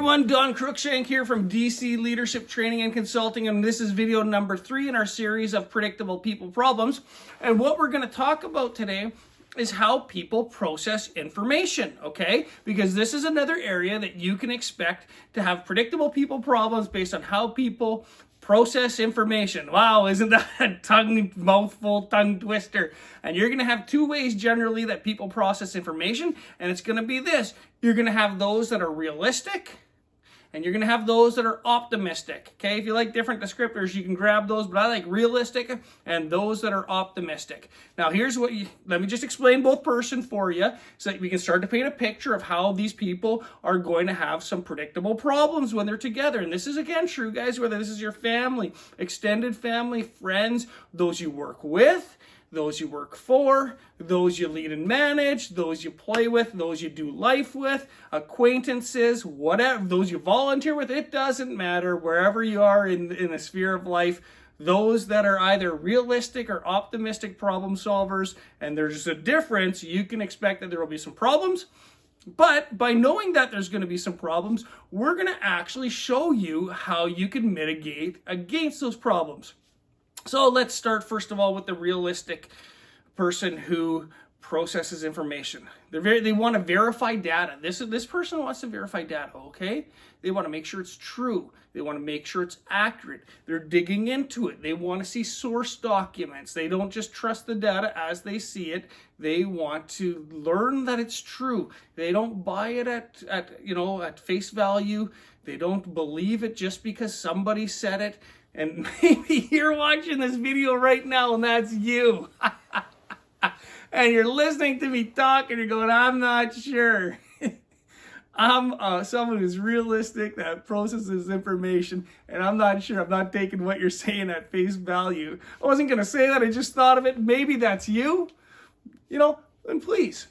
everyone, Don Crookshank here from DC Leadership Training and Consulting, and this is video number 3 in our series of predictable people problems. And what we're going to talk about today is how people process information, okay? Because this is another area that you can expect to have predictable people problems based on how people process information. Wow, isn't that a mouthful, tongue twister? And you're going to have 2 ways generally that people process information, and it's going to be this. You're going to have those that are realistic, and you're going to have those that are optimistic. Okay, if you like different descriptors, you can grab those, but I like realistic and those that are optimistic. Now, here's what let me just explain both person for you so that we can start to paint a picture of how these people are going to have some predictable problems when they're together. And this is, again, true, guys, whether this is your family, extended family, friends, those you work with, those you work for, those you lead and manage, those you play with, those you do life with, acquaintances, whatever, those you volunteer with, it doesn't matter. Wherever you are in the sphere of life, those that are either realistic or optimistic problem solvers, and there's a difference, you can expect that there will be some problems. But by knowing that there's going to be some problems, we're going to actually show you how you can mitigate against those problems. So let's start first of all with the realistic person who processes information. They want to verify data. This person wants to verify data, okay? They want to make sure it's true. They want to make sure it's accurate. They're digging into it. They want to see source documents. They don't just trust the data as they see it. They want to learn that it's true. They don't buy it at face value. They don't believe it just because somebody said it. And maybe you're watching this video right now and that's you. And you're listening to me talk and you're going, I'm not sure. I'm someone who's realistic, that processes information, and I'm not sure. I'm not taking what you're saying at face value. I wasn't going to say that. I just thought of it. Maybe that's you. Then please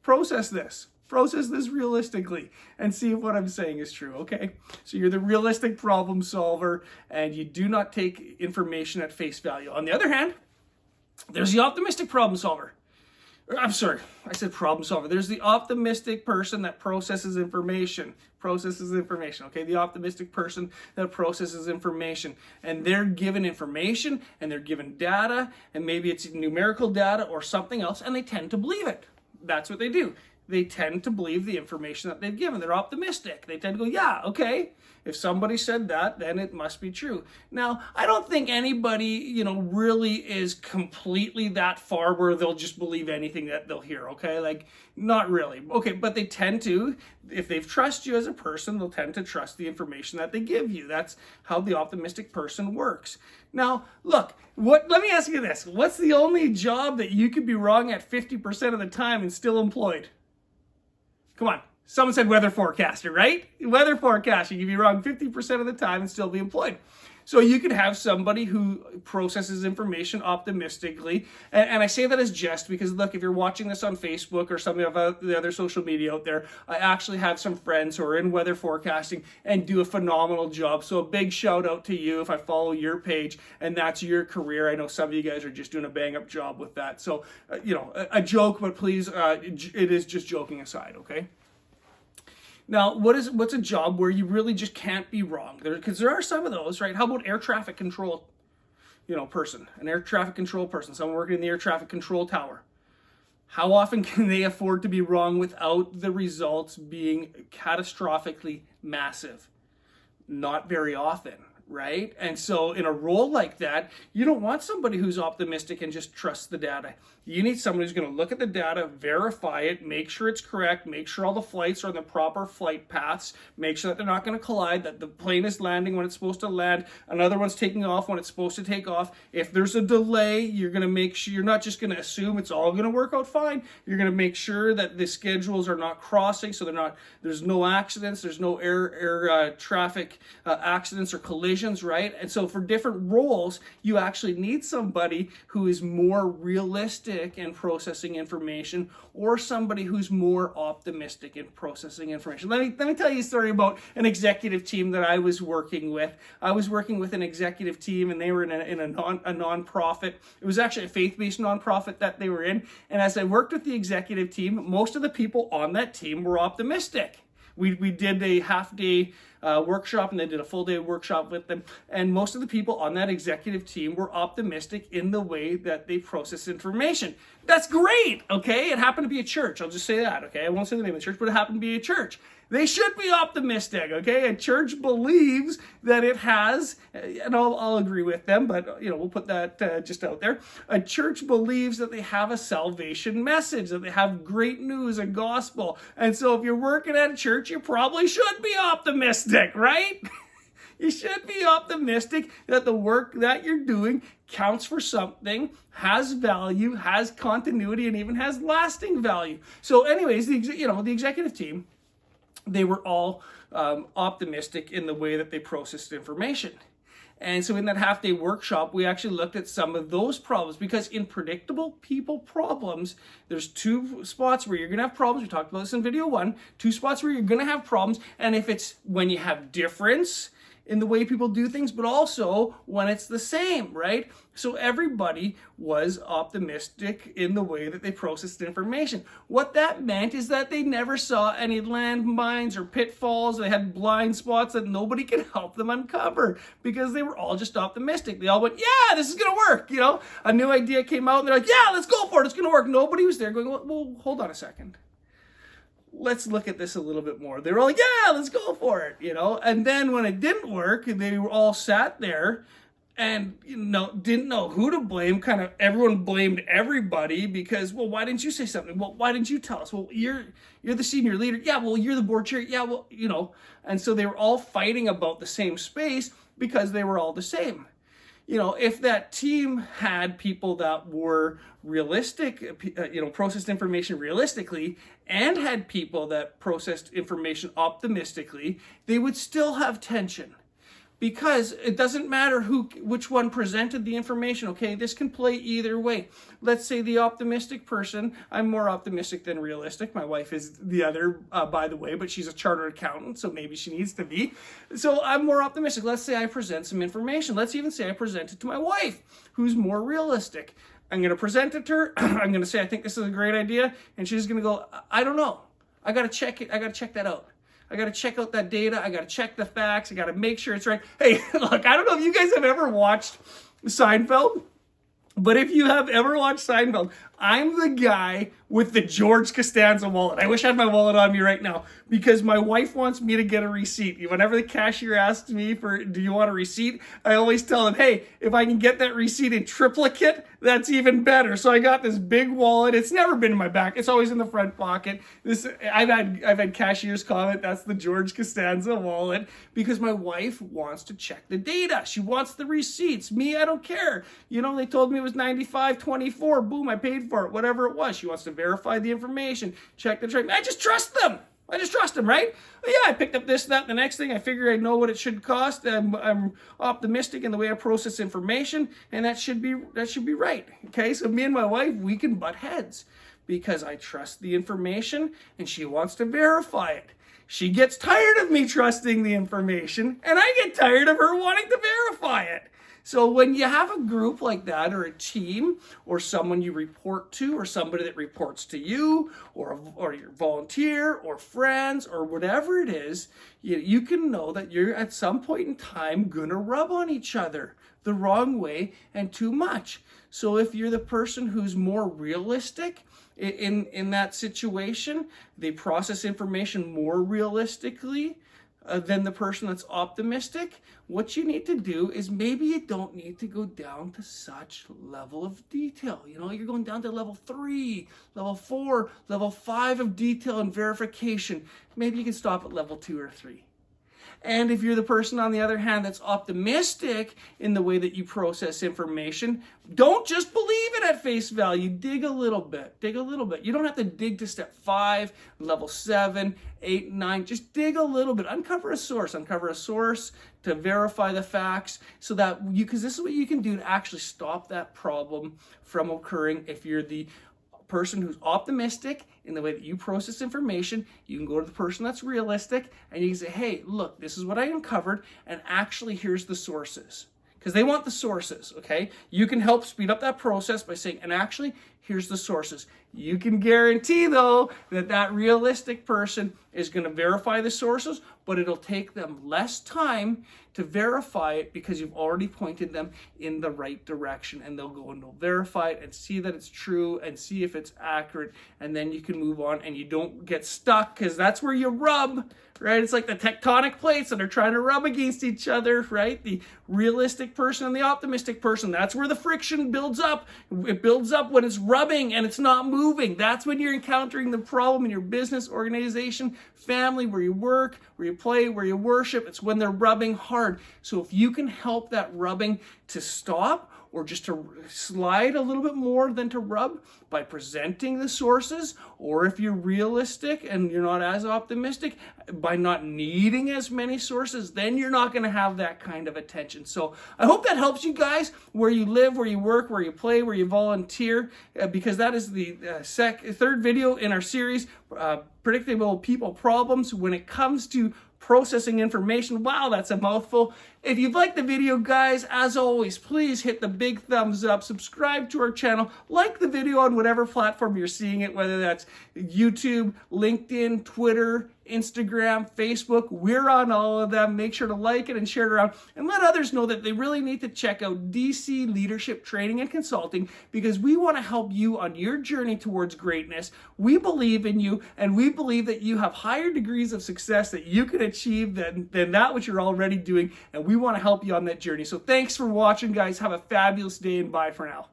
process this. Process this realistically and see if what I'm saying is true, okay? So you're the realistic problem solver and you do not take information at face value. On the other hand, there's the optimistic problem solver. I'm sorry, I said problem solver. There's the optimistic person that processes information. Okay? The optimistic person that processes information. And they're given information and they're given data, and maybe it's numerical data or something else, and they tend to believe it. That's what they do. They tend to believe the information that they've given. They're optimistic. They tend to go, yeah, okay. If somebody said that, then it must be true. Now, I don't think anybody, really is completely that far where they'll just believe anything that they'll hear, okay? Like, not really. Okay, but they tend to, if they trust you as a person, they'll tend to trust the information that they give you. That's how the optimistic person works. Now, look, let me ask you this. What's the only job that you could be wrong at 50% of the time and still employed? Come on. Someone said weather forecaster, right? Weather forecaster. You can be wrong 50% of the time and still be employed. So you could have somebody who processes information optimistically. And I say that as jest because, look, if you're watching this on Facebook or some of the other social media out there, I actually have some friends who are in weather forecasting and do a phenomenal job. So a big shout out to you if I follow your page and that's your career. I know some of you guys are just doing a bang up job with that. So, a joke, but please, it is just joking aside, okay? Now, what's a job where you really just can't be wrong? Because there are some of those, right? How about air traffic control, person, an air traffic control person, someone working in the air traffic control tower? How often can they afford to be wrong without the results being catastrophically massive? Not very often, right? And so in a role like that, you don't want somebody who's optimistic and just trusts the data. You need someone who's going to look at the data, verify it, make sure it's correct, make sure all the flights are on the proper flight paths, make sure that they're not going to collide, that the plane is landing when it's supposed to land, another one's taking off when it's supposed to take off. If there's a delay, you're going to make sure, you're not just going to assume it's all going to work out fine. You're going to make sure that the schedules are not crossing, so there's no accidents, there's no air traffic accidents or collisions, right? And so for different roles, you actually need somebody who is more realistic in processing information, or somebody who's more optimistic in processing information. Let me tell you a story about an executive team that I was working with. I was working with an executive team, and they were in a nonprofit. It was actually a faith-based nonprofit that they were in. And as I worked with the executive team, most of the people on that team were optimistic. We did a half-day workshop, and they did a full-day workshop with them. And most of the people on that executive team were optimistic in the way that they process information. That's great, okay? It happened to be a church. I'll just say that, okay? I won't say the name of the church, but it happened to be a church. They should be optimistic, okay? A church believes that it has, and I'll agree with them, but we'll put that just out there. A church believes that they have a salvation message, that they have great news, a gospel. And so if you're working at a church, you probably should be optimistic, right? You should be optimistic that the work that you're doing counts for something, has value, has continuity, and even has lasting value. So anyways, the executive team, they were all optimistic in the way that they processed information. And so in that half-day workshop, we actually looked at some of those problems, because in predictable people problems, there's two spots where you're going to have problems. We talked about this in video 1. 2 spots where you're going to have problems. And if it's when you have difference in the way people do things, but also when it's the same, right? So everybody was optimistic in the way that they processed information. What that meant is that they never saw any landmines or pitfalls. They had blind spots that nobody could help them uncover, because they were all just optimistic. They all went, yeah, this is going to work. A new idea came out and they're like, yeah, let's go for it. It's going to work. Nobody was there going, well, hold on a second. Let's look at this a little bit more. They were like, yeah, let's go for it, And then when it didn't work, they were all sat there and, didn't know who to blame. Kind of everyone blamed everybody because, well, why didn't you say something? Well, why didn't you tell us? Well, you're the senior leader. Yeah, well, you're the board chair. Yeah, well, And so they were all fighting about the same space because they were all the same. If that team had people that were realistic, processed information realistically, and had people that processed information optimistically, they would still have tension. Because it doesn't matter which one presented the information, okay? This can play either way. Let's say the optimistic person, I'm more optimistic than realistic. My wife is the other, by the way, but she's a chartered accountant, so maybe she needs to be. So I'm more optimistic. Let's say I present some information. Let's even say I present it to my wife, who's more realistic. I'm going to present it to her. I'm going to say, I think this is a great idea. And she's going to go, I don't know. I got to check it. I got to check that out. I got to check out that data. I got to check the facts. I got to make sure it's right. Hey, look, I don't know if you guys have ever watched Seinfeld, but if you have ever watched Seinfeld, I'm the guy with the George Costanza wallet. I wish I had my wallet on me right now, because my wife wants me to get a receipt. Whenever the cashier asks me do you want a receipt? I always tell them, hey, if I can get that receipt in triplicate, that's even better. So I got this big wallet. It's never been in my back. It's always in the front pocket. I've had cashiers comment that's the George Costanza wallet, because my wife wants to check the data. She wants the receipts. Me, I don't care. They told me it was 95.24. Boom, I paid for it. Whatever it was. She wants to verify the information, check the trade. I just trust them. Right? Well, yeah, I picked up this, that, the next thing. I figure I know what it should cost. I'm optimistic in the way I process information, and that should be right. Okay, so me and my wife, we can butt heads because I trust the information and she wants to verify it. She gets tired of me trusting the information, and I get tired of her wanting to verify it. So when you have a group like that, or a team, or someone you report to, or somebody that reports to you, or your volunteer, or friends, or whatever it is, you can know that you're at some point in time gonna rub on each other the wrong way and too much. So if you're the person who's more realistic in that situation, they process information more realistically than the person that's optimistic, what you need to do is maybe you don't need to go down to such level of detail. You're going down to level 3, level 4, level 5 of detail and verification. Maybe you can stop at level 2 or 3. And if you're the person, on the other hand, that's optimistic in the way that you process information, don't just believe it at face value. Dig a little bit. You don't have to dig to step 5, level 7, 8, 9. Just dig a little bit. Uncover a source to verify the facts, so that because this is what you can do to actually stop that problem from occurring. If you're the person who's optimistic in the way that you process information, you can go to the person that's realistic and you can say, hey, look, this is what I uncovered, and actually here's the sources. Because they want the sources, okay? You can help speed up that process by saying, and actually, Here's the sources. You can guarantee, though, that that realistic person is going to verify the sources, but it'll take them less time to verify it because you've already pointed them in the right direction, and they'll go and they'll verify it and see that it's true and see if it's accurate, and then you can move on and you don't get stuck, because that's where you rub, right? It's like the tectonic plates that are trying to rub against each other, right? The realistic person and the optimistic person, that's where the friction builds up. It builds up when it's rubbing and it's not moving. That's when you're encountering the problem in your business, organization, family, where you work, where you play, where you worship. It's when they're rubbing hard. So if you can help that rubbing to stop, or just to slide a little bit more than to rub by presenting the sources, or if you're realistic and you're not as optimistic, by not needing as many sources, then you're not going to have that kind of attention. So I hope that helps you guys where you live, where you work, where you play, where you volunteer, because that is the third video in our series, Predictable People Problems, when it comes to processing information. Wow, that's a mouthful. If you've liked the video, guys, as always, please hit the big thumbs up, subscribe to our channel, like the video on whatever platform you're seeing it, whether that's YouTube, LinkedIn, Twitter, Instagram, Facebook. We're on all of them. Make sure to like it and share it around, and let others know that they really need to check out DC Leadership Training and Consulting, because we want to help you on your journey towards greatness. We believe in you, and we believe that you have higher degrees of success that you can achieve than that which you're already doing, and we want to help you on that journey. So thanks for watching, guys. Have a fabulous day, and bye for now.